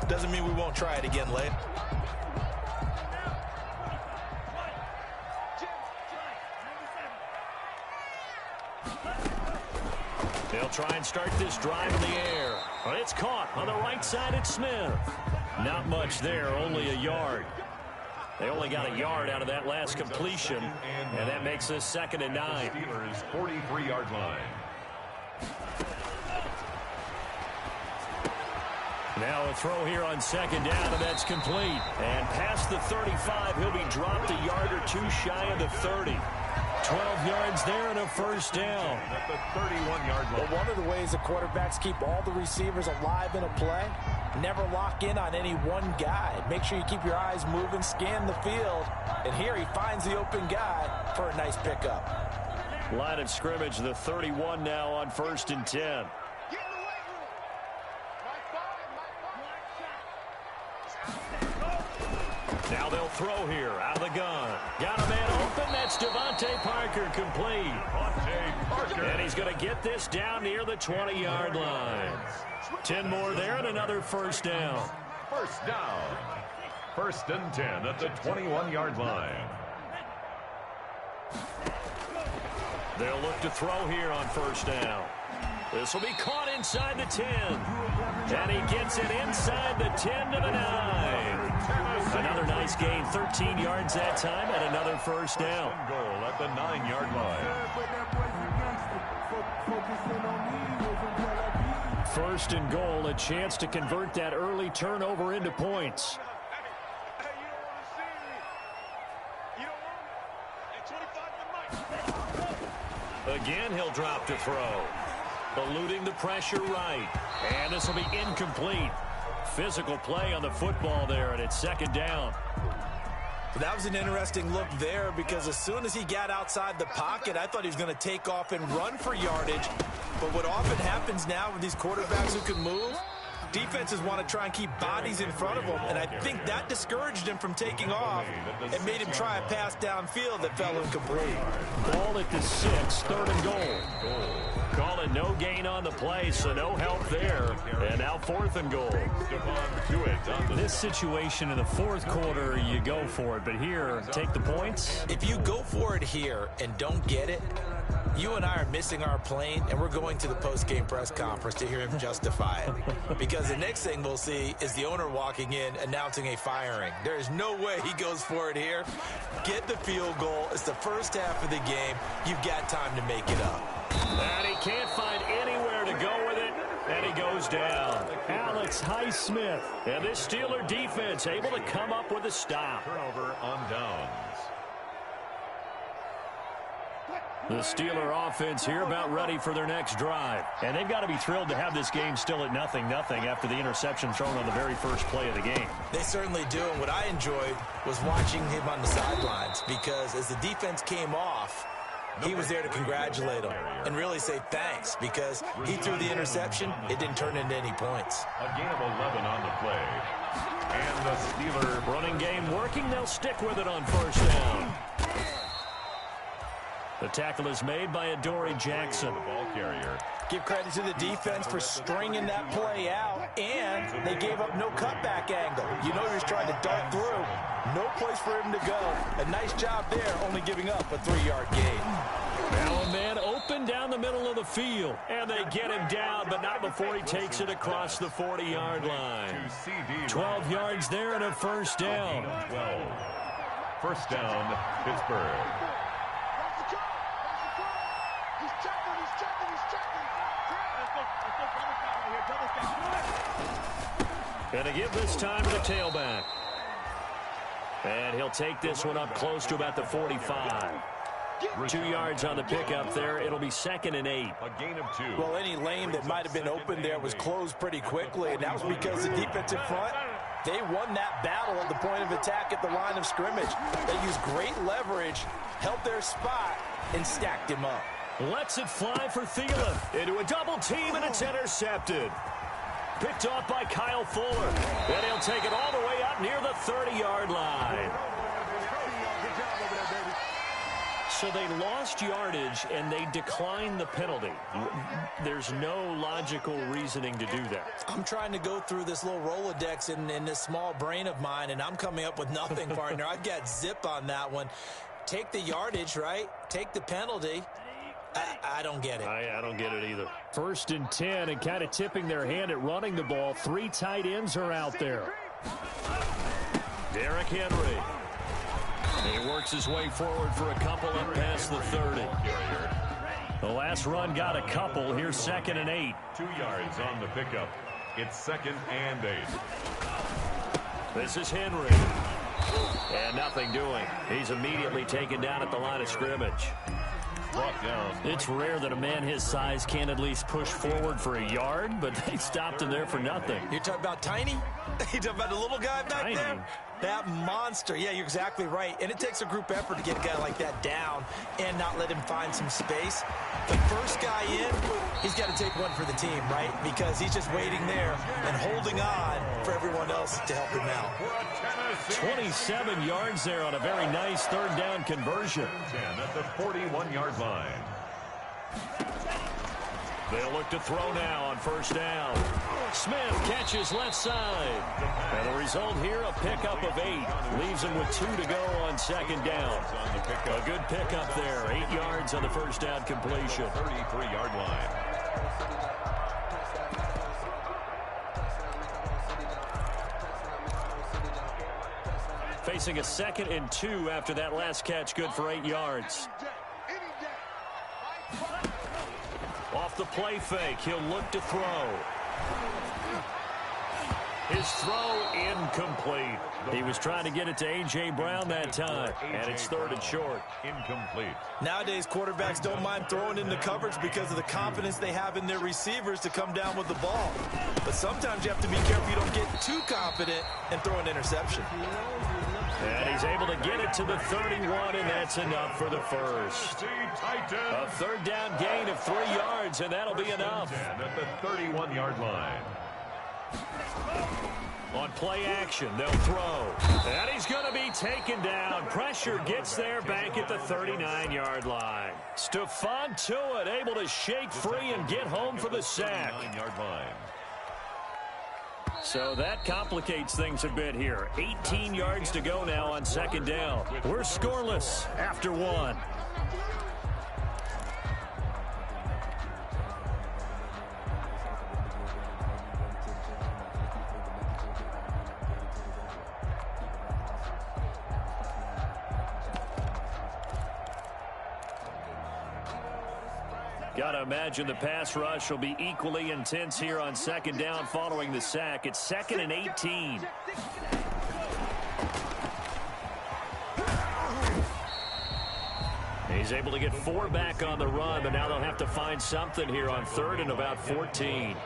Doesn't mean we won't try it again later. They'll try and start this drive in the air. It's caught on the right side at Smith. Not much there, only a yard. They only got a yard out of that last completion, and that makes this 2nd and 9. Steelers' 43-yard line. Now a throw here on 2nd down, and that's complete. And past the 35, he'll be dropped a yard or two shy of the 30. 12 yards there and a 1st down. At the 31-yard line. Well, one of the ways the quarterbacks keep all the receivers alive in a play, never lock in on any one guy. Make sure you keep your eyes moving, scan the field. And here he finds the open guy for a nice pickup. Line of scrimmage, the 31 now on 1st and 10. Now they'll throw here out of the gun. Got a man open. That's Devontae Parker, complete. And he's going to get this down near the 20-yard line. 10 more there and another 1st down. 1st down. 1st and 10 at the 21-yard line. They'll look to throw here on 1st down. This will be caught inside the 10. And he gets it inside the 10 to the 9. Another nice gain, 13 yards that time, and another 1st down. Goal at the 9-yard line. 1st and goal, a chance to convert that early turnover into points. Again, he'll drop to throw. Eluding the pressure right. And this will be incomplete. Physical play on the football there, and it's 2nd down. That was an interesting look there because as soon as he got outside the pocket, I thought he was going to take off and run for yardage. But what often happens now with these quarterbacks who can move, defenses want to try and keep bodies in front of them, and I think that discouraged him from taking off and made him try a pass downfield that fell incomplete. Ball at the 6, 3rd and goal. Call it no gain on the play, so no help there. And now 4th and goal. This situation in the 4th quarter, you go for it. But here, take the points. If you go for it here and don't get it, you and I are missing our plane, and we're going to the post-game press conference to hear him justify it. Because the next thing we'll see is the owner walking in announcing a firing. There is no way he goes for it here. Get the field goal. It's the first half of the game. You've got time to make it up. And he can't find anywhere to go with it, and he goes down. Alex Highsmith. And this Steeler defense able to come up with a stop. Turnover on downs. The Steeler offense here about ready for their next drive. And they've got to be thrilled to have this game still at 0-0 after the interception thrown on the very first play of the game. They certainly do, and what I enjoyed was watching him on the sidelines because as the defense came off, he was there to congratulate them and really say thanks because he threw the interception. It didn't turn into any points. A gain of 11 on the play. And the Steeler running game working. They'll stick with it on 1st down. The tackle is made by Adoree Jackson. The ball carrier. Give credit to the defense for stringing that play out, and they gave up no cutback angle. You know he was trying to dart through. No place for him to go. A nice job there, only giving up a 3-yard gain. Now a man open down the middle of the field, and they get him down, but not before he takes it across the 40-yard line. 12 yards there and a 1st down. 12. 1st down, Pittsburgh. Gonna give this time to the tailback. And he'll take this one up close to about the 45. 2 yards on the pickup there. It'll be 2nd and 8. A gain of 2. Well, any lane that might have been open there was closed pretty quickly, and that was because the defensive front, they won that battle at the point of attack at the line of scrimmage. They used great leverage, held their spot, and stacked him up. Lets it fly for Thielen into a double team, and it's intercepted. Picked off by Kyle Fuller. And he'll take it all the way up near the 30-yard line. So they lost yardage, and they declined the penalty. There's no logical reasoning to do that. I'm trying to go through this little Rolodex in this small brain of mine, and I'm coming up with nothing, partner. I've got zip on that one. Take the yardage, right? Take the penalty. I don't get it. I don't get it either. 1st and 10, and kind of tipping their hand at running the ball. 3 tight ends are out there. Derrick Henry. He works his way forward for a couple up past the 30. The last run got a couple. Here's 2nd and 8. 2 yards on the pickup. It's 2nd and 8. This is Henry. And nothing doing. He's immediately taken down at the line of scrimmage. It's rare that a man his size can at least push forward for a yard, but they stopped him there for nothing. You're talking about Tiny? You're talking about the little guy back there? That monster. Yeah, you're exactly right. And it takes a group effort to get a guy like that down and not let him find some space. The first guy in, he's got to take one for the team, right? Because he's just waiting there and holding on for everyone else to help him out. 27 yards there on a very nice 3rd down conversion. 10 at the 41-yard line. They'll look to throw now on 1st down. Smith catches left side. And the result here, a pickup of 8. Leaves him with 2 to go on 2nd down. A good pickup there. 8 yards on the 1st down completion. 33-yard line. Facing a 2nd and 2 after that last catch, good for 8 yards. Off the play fake, he'll look to throw. His throw incomplete. He was trying to get it to A.J. Brown that time, and it's 3rd and short. Incomplete. Nowadays, quarterbacks don't mind throwing into coverage because of the confidence they have in their receivers to come down with the ball. But sometimes you have to be careful you don't get too confident and throw an interception. And he's able to get it to the 31, and that's enough for the first. A 3rd down gain of 3 yards, and that'll be enough. At the 31-yard line. On play action, they'll throw. And he's going to be taken down. Pressure gets there back at the 39-yard line. Stephon Tuitt able to shake free and get home for the sack. 39-yard line. So that complicates things a bit here. 18 yards to go now on 2nd down. We're scoreless after 1. Got to imagine the pass rush will be equally intense here on 2nd down following the sack. It's 2nd and 18. He's able to get 4 back on the run, but now they'll have to find something here on 3rd and about 14.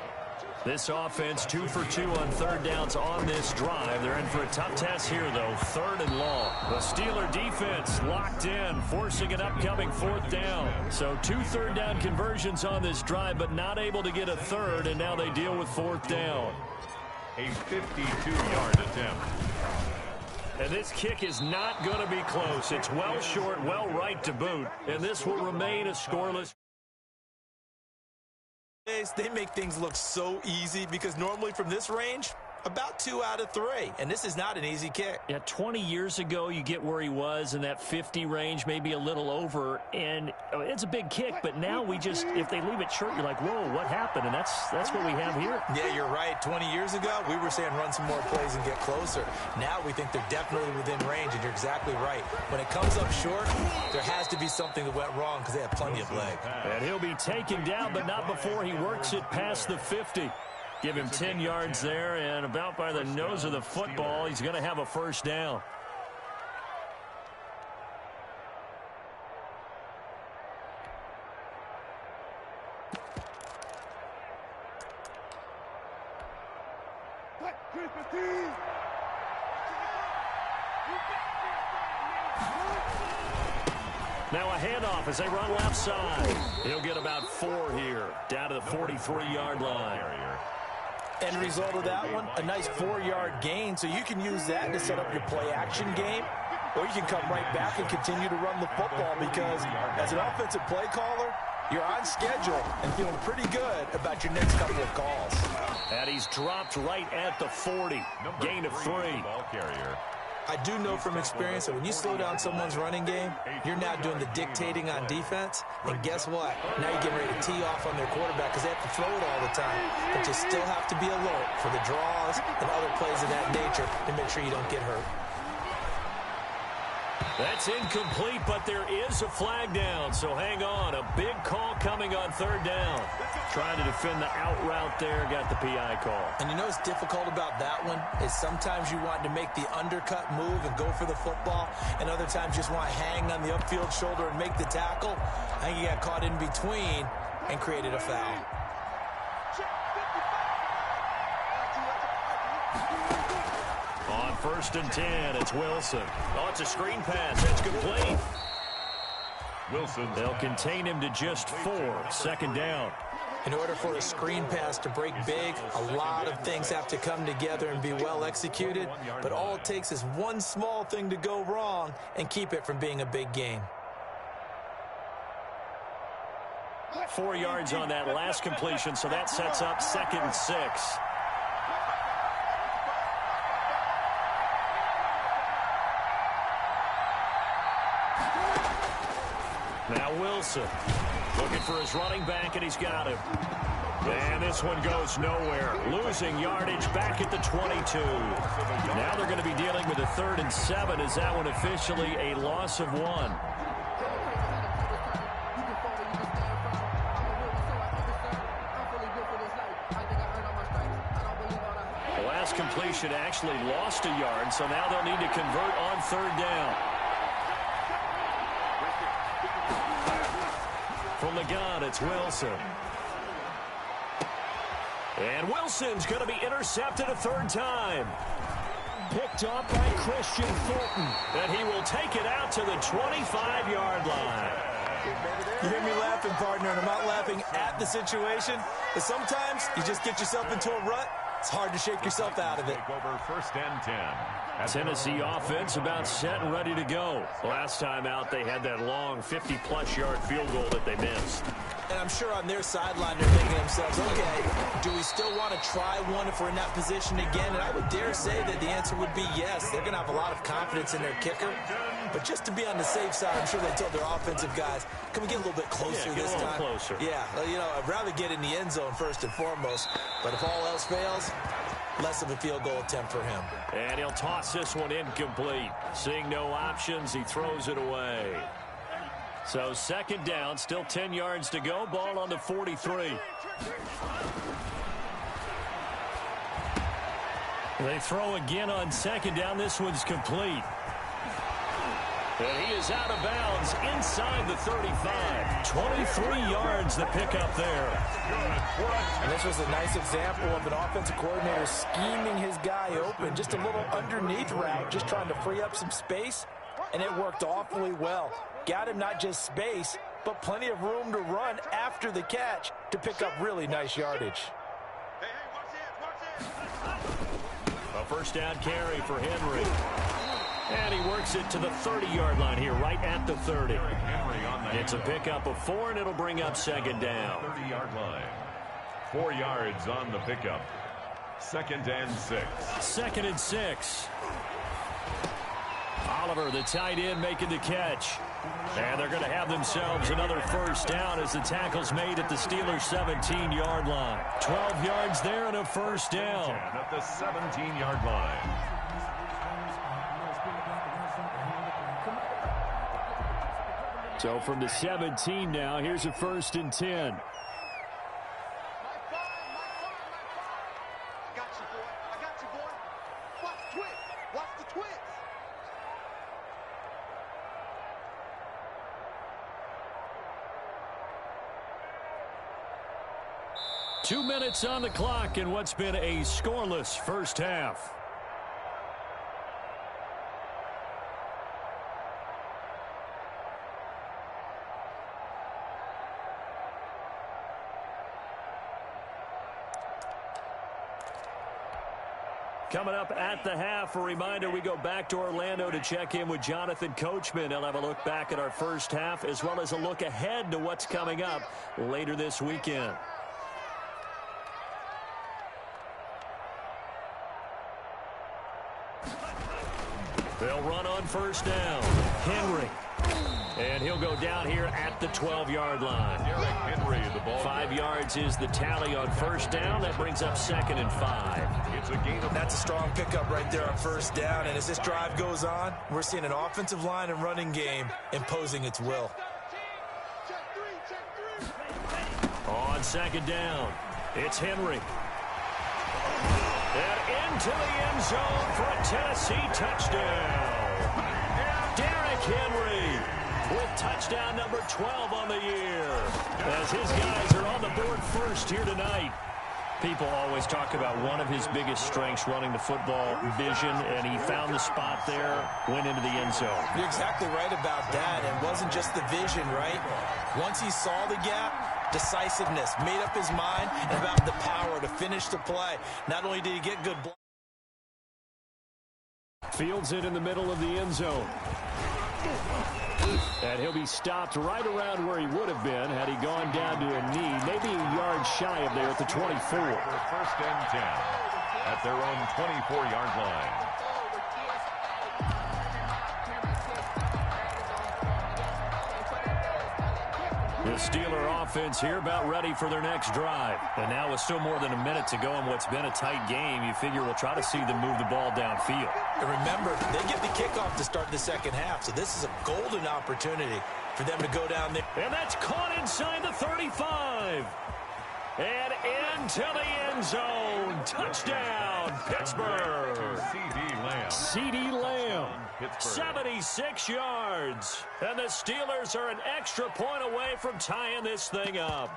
This offense 2 for 2 on 3rd downs on this drive. They're in for a tough test here, though. 3rd and long. The Steeler defense locked in, forcing an upcoming 4th down. So 2 3rd down conversions on this drive, but not able to get a 3rd, and now they deal with 4th down. A 52-yard attempt. And this kick is not going to be close. It's well short, well right to boot, and this will remain a scoreless. They make things look so easy because normally from this range, about 2 out of 3. And this is not an easy kick. Yeah, 20 years ago, you get where he was in that 50 range, maybe a little over. And it's a big kick, but now we just, if they leave it short, you're like, whoa, what happened? And that's what we have here. Yeah, you're right. 20 years ago, we were saying run some more plays and get closer. Now we think they're definitely within range, and you're exactly right. When it comes up short, there has to be something that went wrong because they have plenty of leg. And he'll be taken down, but not before he works it past the 50. Give him 10 yards there, and about by the nose of the football, he's going to have a 1st down. Now a handoff as they run left side. He'll get about 4 here, down to the 43-yard line. End result of that one, a nice 4-yard gain, so you can use that to set up your play-action game. or you can come right back and continue to run the football, because as an offensive play caller, you're on schedule and feeling pretty good about your next couple of calls. And he's dropped right at the 40. Gain of 3. Ball carrier. I do know from experience that when you slow down someone's running game, you're now doing the dictating on defense. And guess what? Now you're getting ready to tee off on their quarterback because they have to throw it all the time. But you still have to be alert for the draws and other plays of that nature to make sure you don't get hurt. That's incomplete, but there is a flag down, so hang on. A big call coming on 3rd down. Trying to defend the out route there, got the PI call. And you know what's difficult about that one is sometimes you want to make the undercut move and go for the football, and other times you just want to hang on the upfield shoulder and make the tackle. I think he got caught in between and created a foul. On 1st and 10, it's Wilson. Oh, it's a screen pass. That's complete. Wilson. They'll contain him to just 4. 2nd down. In order for a screen pass to break big, a lot of things have to come together and be well executed. But all it takes is one small thing to go wrong and keep it from being a big game. 4 yards on that last completion, so that sets up 2nd and 6. Now Wilson looking for his running back, and he's got him. And this one goes nowhere. Losing yardage back at the 22. Now they're going to be dealing with a 3rd and 7. Is that one officially a loss of 1? The last completion actually lost a yard, so now they'll need to convert on 3rd down. From the gun, it's Wilson. And Wilson's going to be intercepted a 3rd time. Picked up by Christian Fulton. And he will take it out to the 25-yard line. You hear me laughing, partner, and I'm not laughing at the situation. But sometimes you just get yourself into a rut. It's hard to shake yourself out of it. Over 1st and 10. Tennessee offense about set and ready to go. Last time out, they had that long 50-plus yard field goal that they missed. And I'm sure on their sideline they're thinking to themselves, okay, do we still want to try one if we're in that position again? And I would dare say that the answer would be yes. They're going to have a lot of confidence in their kicker. But just to be on the safe side, I'm sure they told their offensive guys, can we get a little bit closer this time? Closer. Yeah, you know, I'd rather get in the end zone first and foremost. But if all else fails, less of a field goal attempt for him. And he'll toss this one incomplete. Seeing no options, he throws it away. So 2nd down, still 10 yards to go. Ball on the 43. They throw again on 2nd down. This one's complete. And he is out of bounds inside the 35. 23 yards the pickup there. And this was a nice example of an offensive coordinator scheming his guy open. Just a little underneath route, just trying to free up some space. And it worked awfully well. Got him not just space, but plenty of room to run after the catch to pick up really nice yardage. A 1st down carry for Henry. And he works it to the 30-yard line here, right at the 30. It's a pickup of 4, and it'll bring up 2nd down. 30-yard line. 4 yards on the pickup. 2nd and 6. 2nd and 6. Oliver, the tight end, making the catch. And they're going to have themselves another 1st down as the tackle's made at the Steelers' 17-yard line. 12 yards there and a 1st down. At the 17-yard line. So from the 17 now, here's a 1st and 10. Watch the twist. 2 minutes on the clock in what's been a scoreless 1st half. Coming up at the half, a reminder, we go back to Orlando to check in with Jonathan Coachman. He'll have a look back at our first half as well as a look ahead to what's coming up later this weekend. They'll run on first down. Henry. And he'll go down here at the 12-yard line. Henry, the ball 5 yards is the tally on first down. That brings up 2nd and 5. It's a gain of That's a strong pickup right there on first down. And as this drive goes on, we're seeing an offensive line and running game imposing its will. On 2nd down, it's Henry. And into the end zone for a Tennessee touchdown. Derrick Henry with touchdown number 12 on the year. As his guys are on the board first here tonight. People always talk about one of his biggest strengths, running the football, vision, and he found the spot there, went into the end zone. You're exactly right about that. It wasn't just the vision, right? Once he saw the gap, decisiveness, made up his mind, and about the power to finish the play. Not only did he get good block. Fields it in the middle of the end zone. And he'll be stopped right around where he would have been had he gone down to a knee, maybe a yard shy of there at the 24. First and 10 at their own 24-yard line. The Steeler offense here about ready for their next drive. And now with still more than a minute to go in what's been a tight game, you figure we'll try to see them move the ball downfield. And remember, they get the kickoff to start the second half, so this is a golden opportunity for them to go down there. And that's caught inside the 35. And into the end zone. Touchdown, Pittsburgh. C.D. Lamb. 76 yards. And the Steelers are an extra point away from tying this thing up.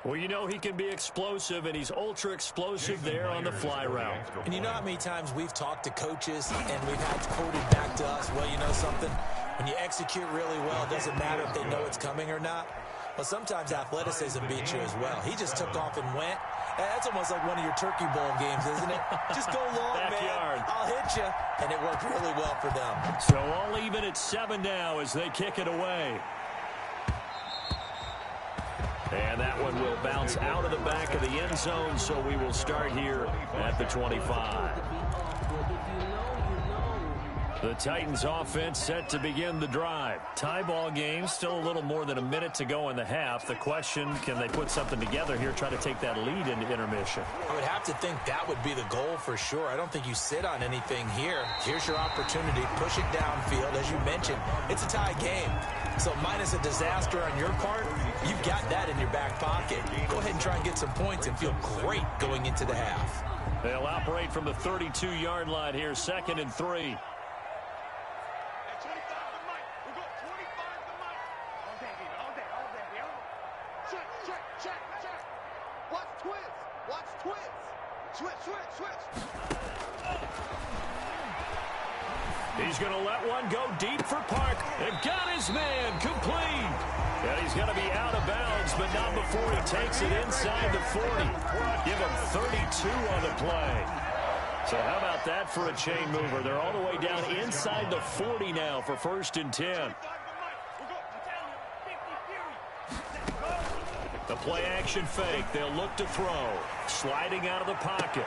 Well, you know he can be explosive, and he's ultra explosive there on the fly route. And you know how many times we've talked to coaches and we've had quoted back to us, well, you know something? When you execute really well, it doesn't matter if they know it's coming or not. Well, sometimes athleticism beats you as well. He just took off and went. That's almost like one of your Turkey Bowl games, isn't it? Just go long, Backyard. man. I'll hit you. And it worked really well for them. So all even at 7 now as they kick it away. And that one will bounce out of the back of the end zone, so we will start here at the 25. The Titans offense set to begin the drive. Tie ball game, still a little more than a minute to go in the half. The question, can they put something together here, try to take that lead into intermission? I would have to think that would be the goal for sure. I don't think you sit on anything here. Here's your opportunity. Push it downfield. As you mentioned, it's a tie game. So minus a disaster on your part, you've got that in your back pocket. Go ahead and try and get some points and feel great going into the half. They'll operate from the 32-yard line here, 2nd and 3. He's going to let one go deep for Park. And got his man complete. And he's going to be out of bounds, but not before he takes it inside the 40. Give him 32 on the play. So how about that for a chain mover? They're all the way down inside the 40 now for 1st and 10. The play action fake. They'll look to throw. Sliding out of the pocket.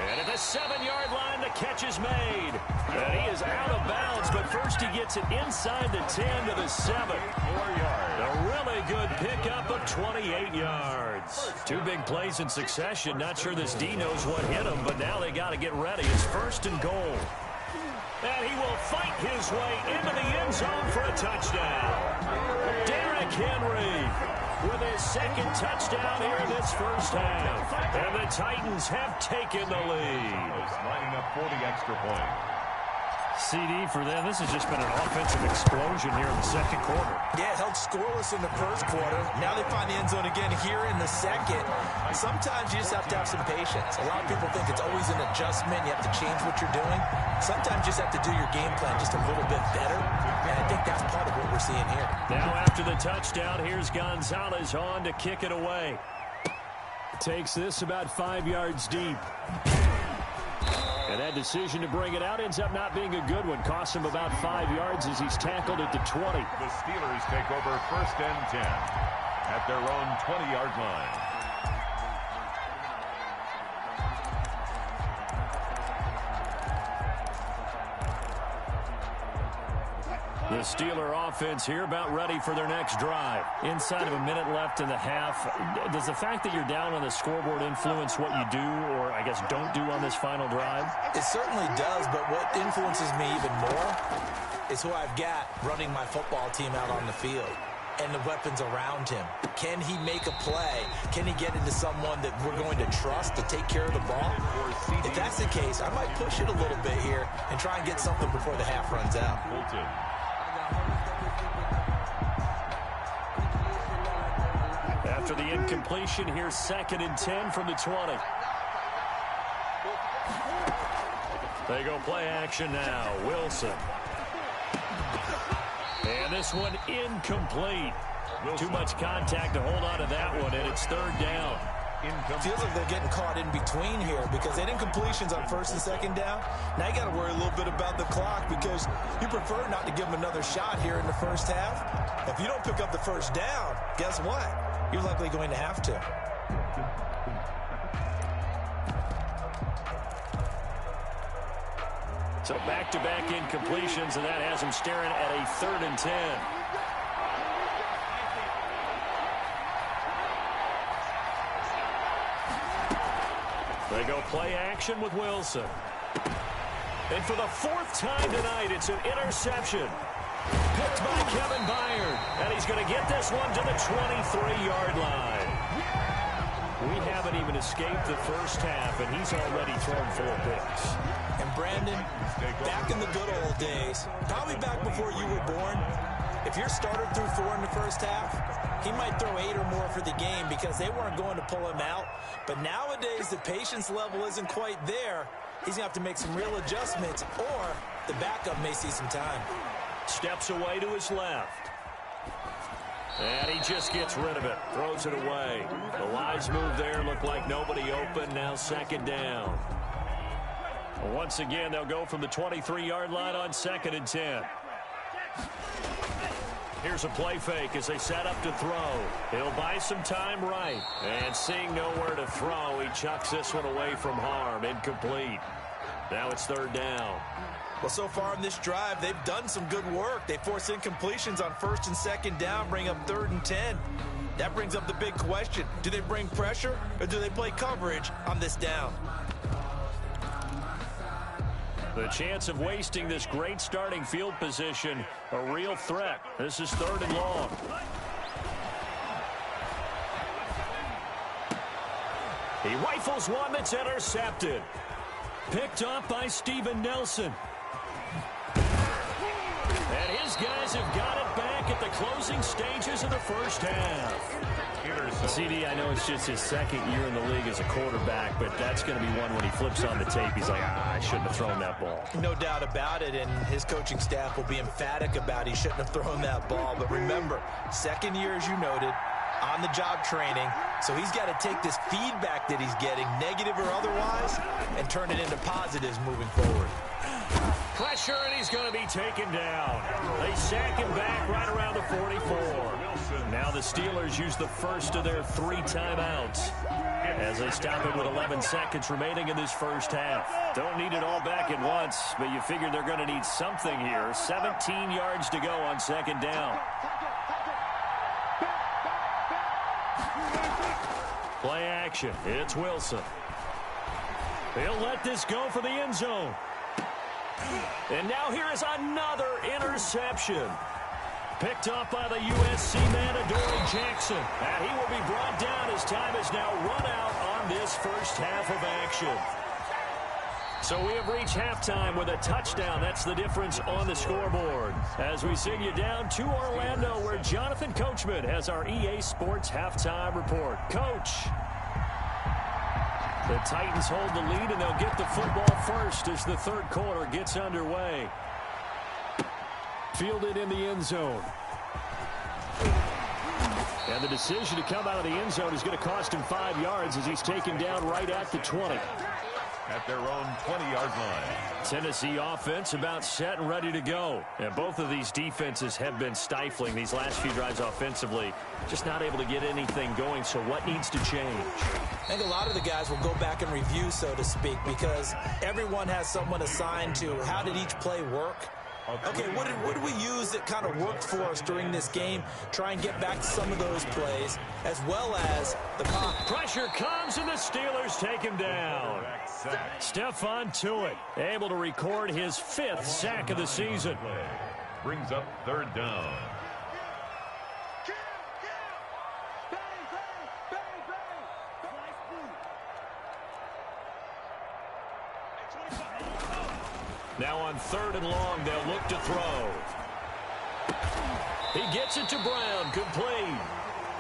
And at the 7-yard line, the catch is made. And he is out of bounds, but first he gets it inside the 10 to the 7. 4 yards. A really good pickup of 28 yards. 2 big plays in succession. Not sure this D knows what hit him, but now they got to get ready. It's 1st and goal. And he will fight his way into the end zone for a touchdown. Derrick Henry with his 2nd touchdown here in this first half. And the Titans have taken the lead. Lining up for the extra point. CD for them. This has just been an offensive explosion here in the 2nd quarter. Yeah, held scoreless in the 1st quarter. Now they find the end zone again here in the 2nd. Sometimes you just have to have some patience. A lot of people think it's always an adjustment. You have to change what you're doing. Sometimes you just have to do your game plan just a little bit better. And I think that's part of what we're seeing here. Now after the touchdown, here's Gonzalez on to kick it away. Takes this about 5 yards deep. And that decision to bring it out ends up not being a good one. Costs him about 5 yards as he's tackled at the 20. The Steelers take over 1st and 10 at their own 20-yard line. The Steeler offense here about ready for their next drive. Inside of a minute left in the half, does the fact that you're down on the scoreboard influence what you do, or I guess don't do on this final drive? It certainly does, but what influences me even more is who I've got running my football team out on the field and the weapons around him. Can he make a play? Can he get into someone that we're going to trust to take care of the ball? If that's the case, I might push it a little bit here and try and get something before the half runs out. After the incompletion, here's 2nd and 10 from the 20. They go play action now. Wilson. And this one incomplete. Too much contact to hold on to that one, and it's 3rd down. Feels like they're getting caught in between here because they had incompletions on 1st and 2nd down. Now you got to worry a little bit about the clock because you prefer not to give them another shot here in the first half. If you don't pick up the 1st down, guess what? You're likely going to have to. So back-to-back incompletions, and that has him staring at a 3rd and 10. They go play action with Wilson. And for the 4th time tonight, it's an interception. Picked by Kevin Byard. And he's going to get this one to the 23-yard line. We haven't even escaped the first half, and he's already thrown 4 picks. And Brandon, back in the good old days, probably back before you were born, if your starter threw 4 in the first half, he might throw 8 or more for the game because they weren't going to pull him out. But nowadays, the patience level isn't quite there. He's going to have to make some real adjustments, or the backup may see some time. Steps away to his left. And he just gets rid of it. Throws it away. The wise move there looked like nobody open. Now 2nd down. Once again, they'll go from the 23-yard line on 2nd and 10. Here's a play fake as they set up to throw. He'll buy some time right. And seeing nowhere to throw, he chucks this one away from harm. Incomplete. Now it's 3rd down. Well, so far in this drive, they've done some good work. They force incompletions on 1st and 2nd down, bring up 3rd and 10. That brings up the big question. Do they bring pressure or do they play coverage on this down? The chance of wasting this great starting field position, a real threat. This is 3rd and long. He rifles one that's intercepted. Picked up by Steven Nelson. And his guys have got it back at the closing stages of the first half. CD, I know it's just his 2nd year in the league as a quarterback, but that's going to be one when he flips on the tape. He's like, I shouldn't have thrown that ball. No doubt about it, and his coaching staff will be emphatic about he shouldn't have thrown that ball. But remember, 2nd year, as you noted, on-the-job training. So he's got to take this feedback that he's getting, negative or otherwise, and turn it into positives moving forward. Pressure, and he's going to be taken down. They sack him back right around the 44. Now the Steelers use the first of their 3 timeouts as they stop it with 11 seconds remaining in this first half. Don't need it all back at once, but you figure they're going to need something here. 17 yards to go on 2nd down. Play action. It's Wilson. He'll let this go for the end zone. And now here is another interception. Picked up by the USC man, Adoree Jackson. And he will be brought down as time is now run out on this first half of action. So we have reached halftime with a touchdown. That's the difference on the scoreboard. As we send you down to Orlando, where Jonathan Coachman has our EA Sports halftime report. Coach. The Titans hold the lead, and they'll get the football first as the 3rd quarter gets underway. Fielded in the end zone. And the decision to come out of the end zone is going to cost him 5 yards as he's taken down right at the 20. at their own 20-yard line. Tennessee offense about set and ready to go. And both of these defenses have been stifling these last few drives offensively. Just not able to get anything going, so what needs to change? I think a lot of the guys will go back and review, so to speak, because everyone has someone assigned to how did each play work. Okay, what did we use that kind of worked for us during this game? Try and get back to some of those plays, as well as the pop. Pressure comes, and the Steelers take him down. Stephon Tuitt able to record his 5th sack of the season. Brings up 3rd down. Now on 3rd and long, they'll look to throw. He gets it to Brown, complete.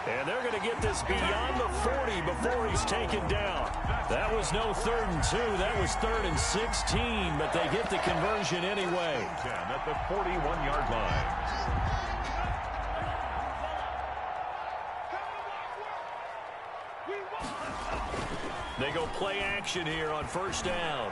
And they're going to get this beyond the 40 before he's taken down. That was no 3rd and 2. That was 3rd and 16, but they get the conversion anyway. At the 41-yard line. They go play action here on 1st down.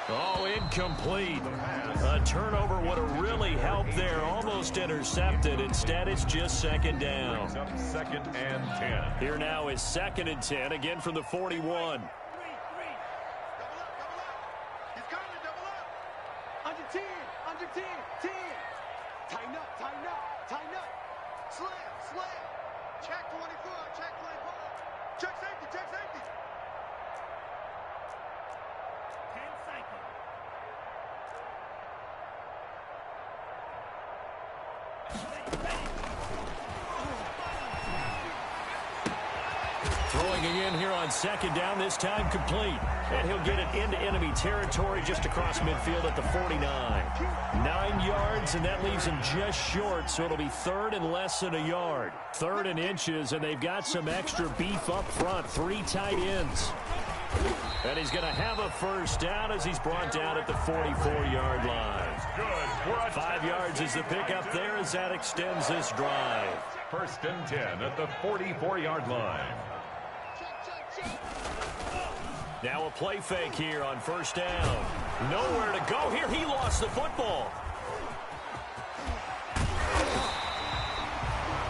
Oh, incomplete. A turnover would have really helped there. Almost intercepted. Instead, it's just 2nd down. 2nd and 10. Here now is 2nd and 10, again from the 41. Double up. He's coming, double up. Under 10, under 10, 10. Tighten up, tighten up, tighten up. Slam. Check 24, check 24. Check safety, check safety. 10 seconds. Throwing again here on 2nd down, this time complete. And he'll get it into enemy territory just across midfield at the 49. 9 yards, and that leaves him just short, so it'll be 3rd and less than a yard. 3rd and inches, and they've got some extra beef up front. 3 tight ends. And he's going to have a 1st down as he's brought down at the 44-yard line. 5 yards is the pickup there as that extends this drive. 1st and 10 at the 44-yard line. Now a play fake here on 1st down. Nowhere to go here. He lost the football.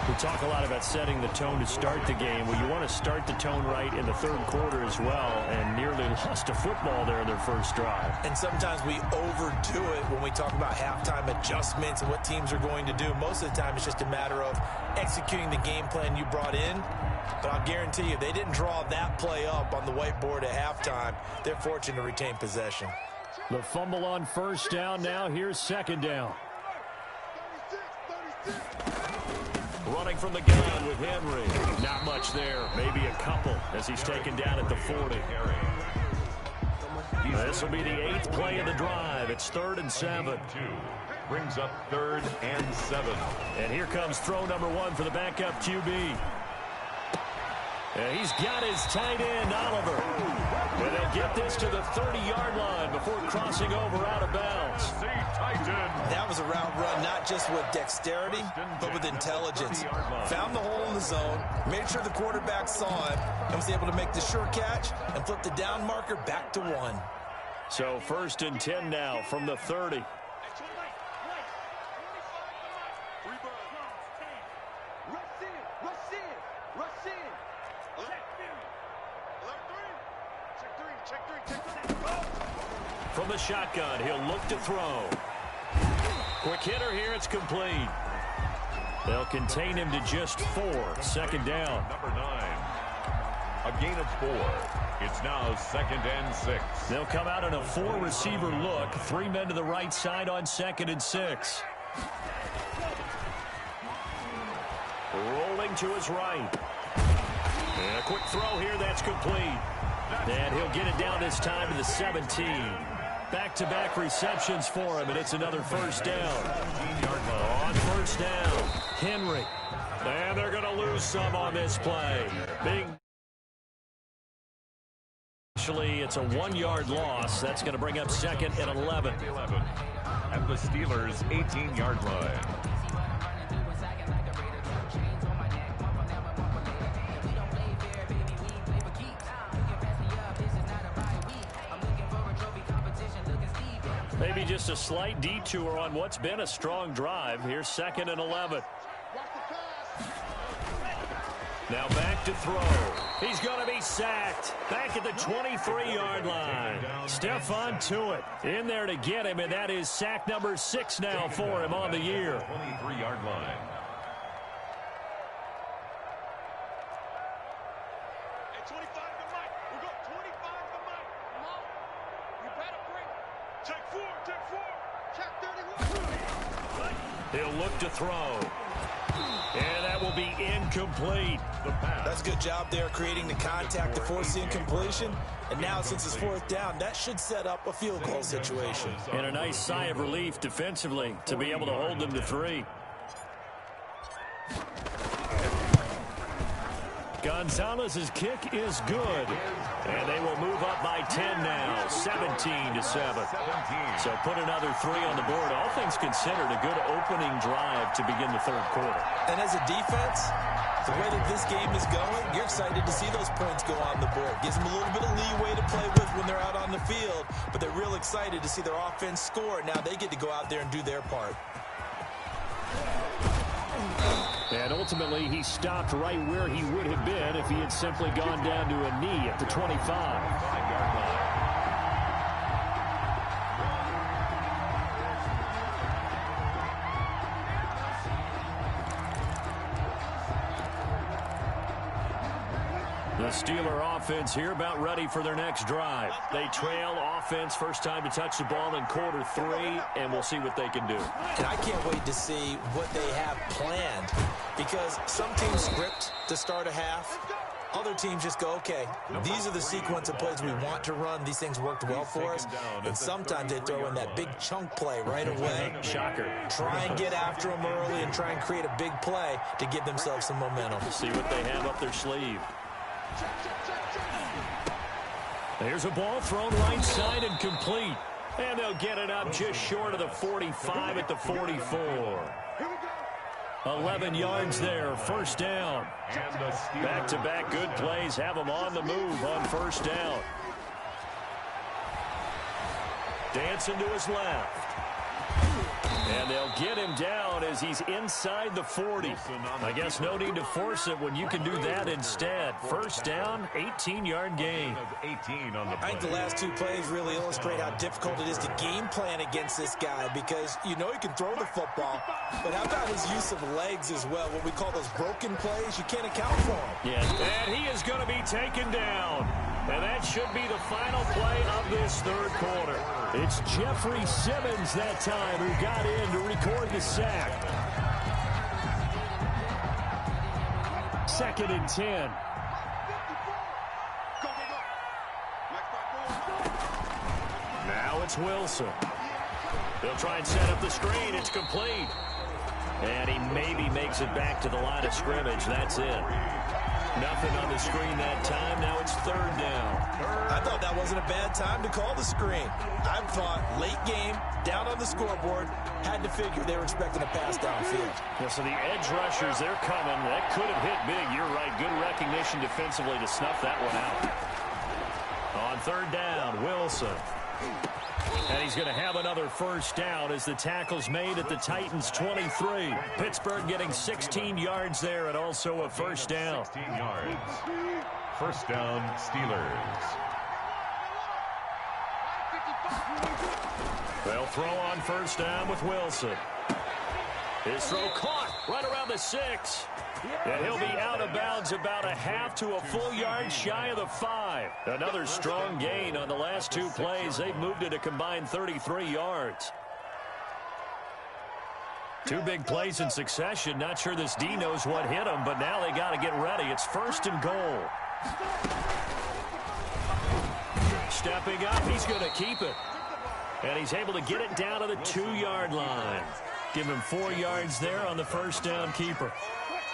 We talk a lot about setting the tone to start the game. Well, you want to start the tone right in the 3rd quarter as well, and nearly lost a football there in their 1st drive. And sometimes we overdo it when we talk about halftime adjustments and what teams are going to do. Most of the time, it's just a matter of executing the game plan you brought in. But I'll guarantee you, they didn't draw that play up on the whiteboard at halftime. They're fortunate to retain possession. The fumble on 1st down. Now here's 2nd down. 36. Running from the gun with Henry. Not much there. Maybe a couple as he's taken down at the 40. This will be the 8th play of the drive. It's 3rd and 7. Brings up 3rd and 7. And here comes throw number 1 for the backup QB. And he's got his tight end, Oliver. And they'll get this to the 30-yard line before crossing over out of bounds. That was a route run not just with dexterity, but with intelligence. Found the hole in the zone, made sure the quarterback saw him, and was able to make the sure catch and flip the down marker back to 1. So 1st and 10 now from the 30. From the shotgun, he'll look to throw. Quick hitter here, it's complete. They'll contain him to just 4. 2nd down. Number 9. A gain of 4. It's now 2nd and 6. They'll come out in a 4-receiver look. 3 men to the right side on 2nd and 6. Rolling to his right. And a quick throw here, that's complete. And he'll get it down this time to the 17. Back-to-back receptions for him, and it's another 1st down. On 1st down, Henry. And they're going to lose some on this play. Actually, it's a 1-yard loss. That's going to bring up 2nd and 11. At the Steelers' 18-yard line. Maybe just a slight detour on what's been a strong drive. Here's 2nd and 11. Now back to throw. He's going to be sacked. Back at the 23-yard line. Stephon Tuitt in there to get him, and that is sack number 6 now for him on the year. 23-yard line. Hey, 25 to Mike. We'll go 25 to Mike. Come on. You better bring it. Check 4, check 4. Check 31. He'll look to throw. And that will be incomplete. That's a good job there creating the contact to force the incompletion. And now since it's 4th down, that should set up a field goal situation. And a nice sigh of relief defensively to be able to hold them to 3. Gonzalez's kick is good. And they will move up by 10 now, 17-7. So put another 3 on the board. All things considered, a good opening drive to begin the 3rd quarter. And as a defense, the way that this game is going, you're excited to see those points go on the board. Gives them a little bit of leeway to play with when they're out on the field, but they're real excited to see their offense score. Now they get to go out there and do their part. And ultimately, he stopped right where he would have been if he had simply gone down to a knee at the 25. The Steeler offense here about ready for their next drive. They trail offense, first time to touch the ball in quarter 3, and we'll see what they can do. And I can't wait to see what they have planned, because some teams script to start a half. Other teams just go, okay, these are the sequence of plays we want to run. These things worked well for us. And sometimes they throw in that big chunk play right away. Shocker. Try and get after them early and try and create a big play to give themselves some momentum. See what they have up their sleeve. There's a ball thrown right side and complete. And they'll get it up just short of the 45 at the 44. 11 yards there, first down. Back-to-back good plays have them on the move on first down. Dancing to his left. And they'll get him down as he's inside the 40. I guess no need to force it when you can do that instead. First down, 18-yard gain. I think the last 2 plays really illustrate how difficult it is to game plan against this guy, because you know he can throw the football, but how about his use of legs as well? What we call those broken plays, you can't account for him. Yeah, and he is going to be taken down. And that should be the final play of this 3rd quarter. It's Jeffrey Simmons that time who got in to record the sack. 2nd and 10. Now it's Wilson. They'll try and set up the screen. It's complete. And he maybe makes it back to the line of scrimmage. That's it. Nothing on the screen that time. Now it's 3rd down. I thought that wasn't a bad time to call the screen. I thought late game, down on the scoreboard, had to figure they were expecting a pass downfield. Yeah, so the edge rushers, they're coming. That could have hit big. You're right. Good recognition defensively to snuff that one out. On 3rd down, Wilson. And he's going to have another first down as the tackle's made at the Titans' 23. Pittsburgh getting 16 yards there and also a first down. 16 yards. First down, Steelers. They'll throw on first down with Wilson. His throw caught right around the 6. And he'll be out of bounds about a half to a full yard shy of the 5. Another strong gain on the last 2 plays. They've moved it a combined 33 yards. 2 big plays in succession. Not sure this D knows what hit him, but now they got to get ready. It's 1st and goal. Stepping up, he's going to keep it. And he's able to get it down to the 2-yard line. Give him 4 yards there on the first down keeper.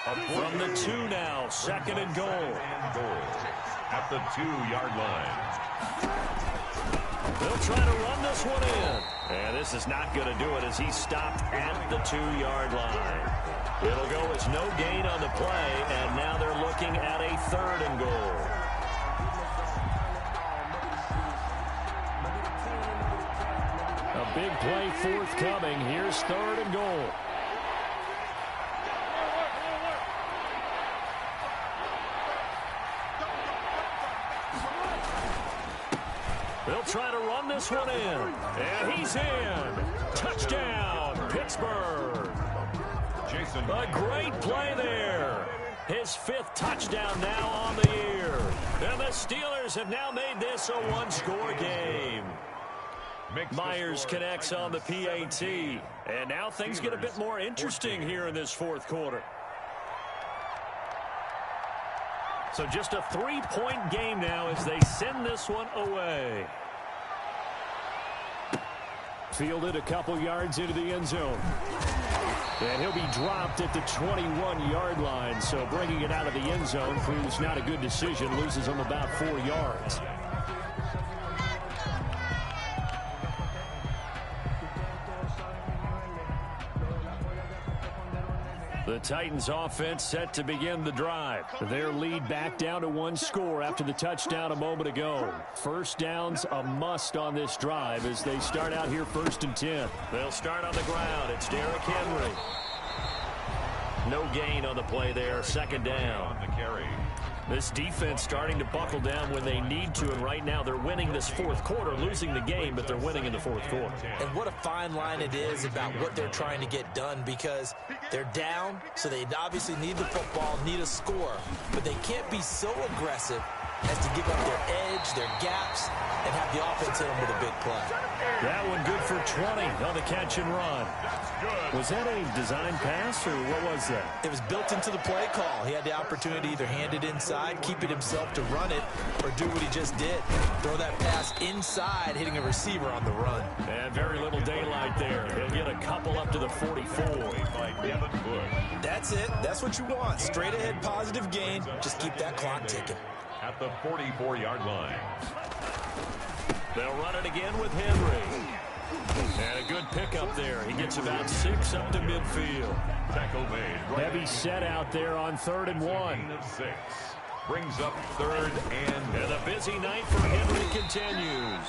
From the 2 now, 2nd and goal. At the 2-yard line. They'll try to run this one in. And this is not going to do it as he's stopped at the 2-yard line. It'll go as no gain on the play, and now they're looking at a 3rd and goal. A big play forthcoming. Here's 3rd and goal. They'll try to run this one in. And he's in. Touchdown, Pittsburgh. A great play there. His 5th touchdown now on the year. And the Steelers have now made this a one-score game. Myers connects on the PAT. And now things get a bit more interesting here in this 4th quarter. So just a 3-point game now as they send this one away. Fielded a couple yards into the end zone. And he'll be dropped at the 21-yard line. So bringing it out of the end zone proves not a good decision. Loses him about 4 yards. The Titans offense set to begin the drive. Their lead back down to 1 score after the touchdown a moment ago. First down's a must on this drive as they start out here 1st and 10. They'll start on the ground. It's Derrick Henry. No gain on the play there. 2nd down. This defense starting to buckle down when they need to, and right now they're winning this 4th quarter, losing the game, but they're winning in the 4th quarter. And what a fine line it is about what they're trying to get done, because they're down, so they obviously need the football, need a score, but they can't be so aggressive as to give up their edge, their gaps, and have the offense hit them with a big play. That one good for 20 on the catch and run. Was that a design pass, or what was that? It was built into the play call. He had the opportunity to either hand it inside, keep it himself to run it, or do what he just did. Throw that pass inside, hitting a receiver on the run. And very little daylight there. He'll get a couple up to the 44. That's it. That's what you want. Straight ahead positive gain. Just keep that clock ticking. At the 44-yard line. They'll run it again with Henry. And a good pickup there. He gets about 6 up to midfield. Tackle made. Heavy set out there on 3rd and 1. 6. Brings up 3rd and a busy night for Henry continues.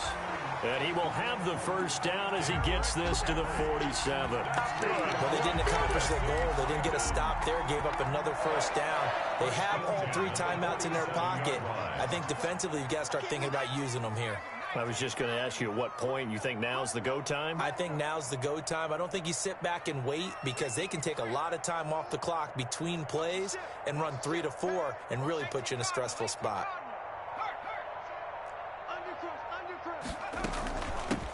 And he will have the first down as he gets this to the 47. Well, they didn't accomplish their goal. They didn't get a stop there, gave up another first down. They have all 3 timeouts in their pocket. I think defensively you've got to start thinking about using them here. I was just going to ask you at what point you think now's the go time? I think now's the go time. I don't think you sit back and wait, because they can take a lot of time off the clock between plays and run 3 to 4 and really put you in a stressful spot.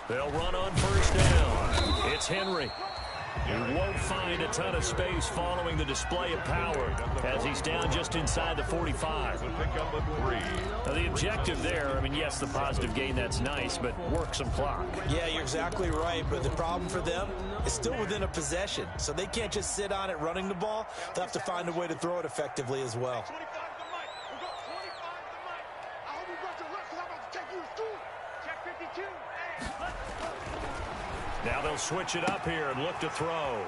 They'll run on first down. It's Henry. He won't find a ton of space following the display of power as he's down just inside the 45. Now, the objective there, I mean, yes, the positive gain, that's nice, but work some clock. Yeah, you're exactly right, but the problem for them is still within a possession, so they can't just sit on it running the ball. They'll have to find a way to throw it effectively as well. Now they'll switch it up here and look to throw.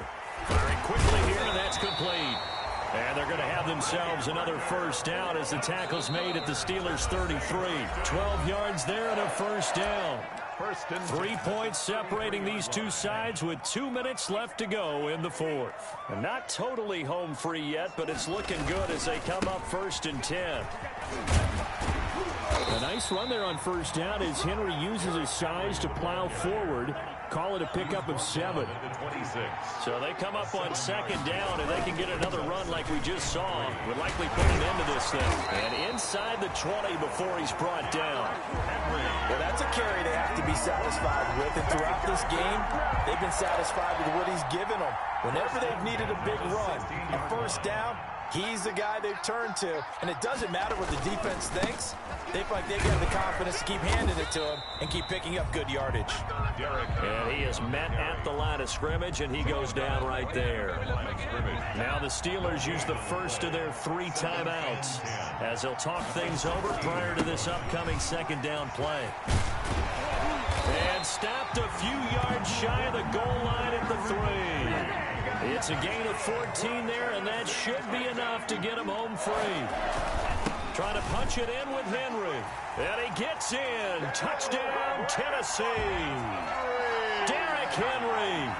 Firing quickly here, and that's complete. And they're going to have themselves another first down as the tackle's made at the Steelers' 33. 12 yards there and a first down. 3 points separating these two sides with 2 minutes left to go in the 4th. And not totally home free yet, but it's looking good as they come up 1st and 10. A nice run there on first down as Henry uses his size to plow forward. Call it a pickup of 7. So they come up on 2nd down, and they can get another run like we just saw. Would likely put an end to this thing. And inside the 20 before he's brought down. Well, that's a carry they have to be satisfied with. And throughout this game, they've been satisfied with what he's given them. Whenever they've needed a big run, a first down, he's the guy they've turned to. And it doesn't matter what the defense thinks. They feel like they have the confidence to keep handing it to him and keep picking up good yardage. And he is met at the line of scrimmage, and he goes down right there. Now the Steelers use the first of their 3 timeouts as they'll talk things over prior to this upcoming 2nd down play. And stopped a few yards shy of the goal line at the 3. It's a gain of 14 there, and that should be enough to get him home free. Trying to punch it in with Henry. And he gets in. Touchdown, Tennessee. Derrick Henry,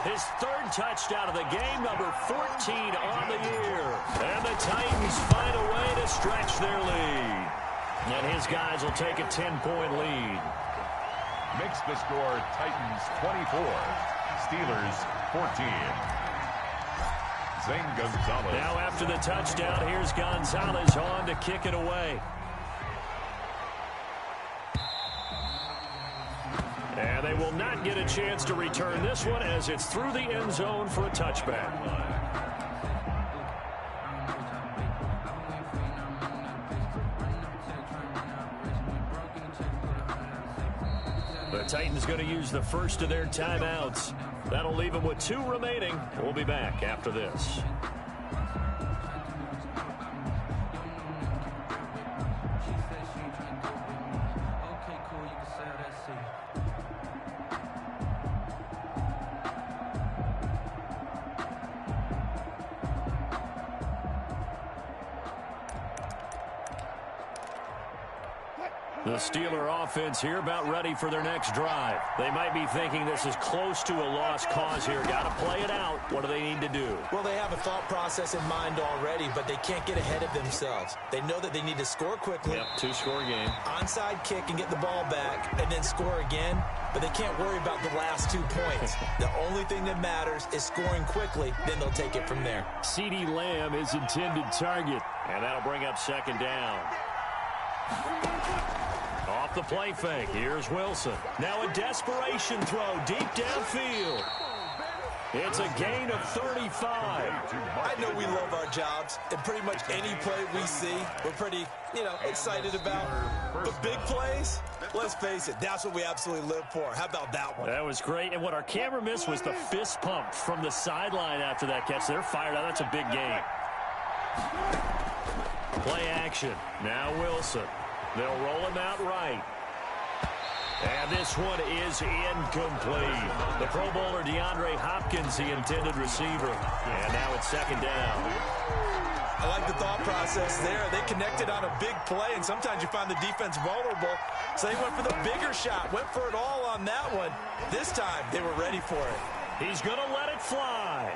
his third touchdown of the game, number 14 on the year. And the Titans find a way to stretch their lead. And his guys will take a 10-point lead. Makes the score Titans 24, Steelers 14. Zane Gonzalez. Now after the touchdown, here's Gonzalez on to kick it away. And they will not get a chance to return this one as it's through the end zone for a touchback. The Titans going to use the first of their timeouts. That'll leave them with 2 remaining. We'll be back after this. The Steeler offense here about ready for their next drive. They might be thinking this is close to a lost cause here. Got to play it out. What do they need to do? Well, they have a thought process in mind already, but they can't get ahead of themselves. They know that they need to score quickly. Yep, 2-score game. Onside kick and get the ball back and then score again, but they can't worry about the last 2 points. The only thing that matters is scoring quickly, then they'll take it from there. CeeDee Lamb is intended target, and that'll bring up second down. Off the play fake, here's Wilson. Now a desperation throw deep downfield. It's a gain of 35. I know we love our jobs, and pretty much any play we see, we're pretty, excited about. But big plays, let's face it, that's what we absolutely live for. How about that one? That was great, and what our camera missed was the fist pump from the sideline after that catch. They're fired out. That's a big gain. Play action. Now Wilson. They'll roll him out right. And this one is incomplete. The Pro Bowler DeAndre Hopkins, the intended receiver. And now it's second down. I like the thought process there. They connected on a big play, and sometimes you find the defense vulnerable. So they went for the bigger shot, went for it all on that one. This time, they were ready for it. He's going to let it fly.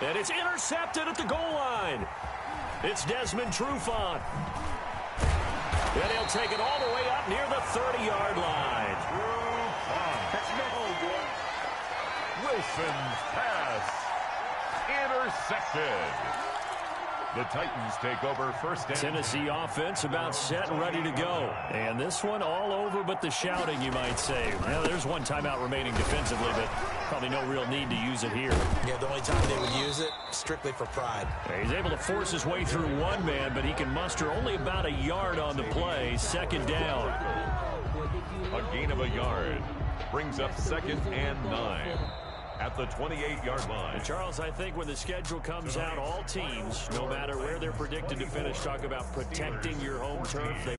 And it's intercepted at the goal line. It's Desmond Trufant. And he'll take it all the way up near the 30-yard line. Wilson's pass intercepted. The Titans take over first down. Tennessee offense about set and ready to go. And this one all over but the shouting, you might say. Well, there's one timeout remaining defensively, but probably no real need to use it here. Yeah, the only time they would use it, strictly for pride. He's able to force his way through one man, but he can muster only about a yard on the play. Second down. A gain of a yard brings up 2nd and 9. At the 28-yard line. Charles, I think when the schedule comes out, all teams, no matter where they're predicted to finish, talk about protecting your home turf.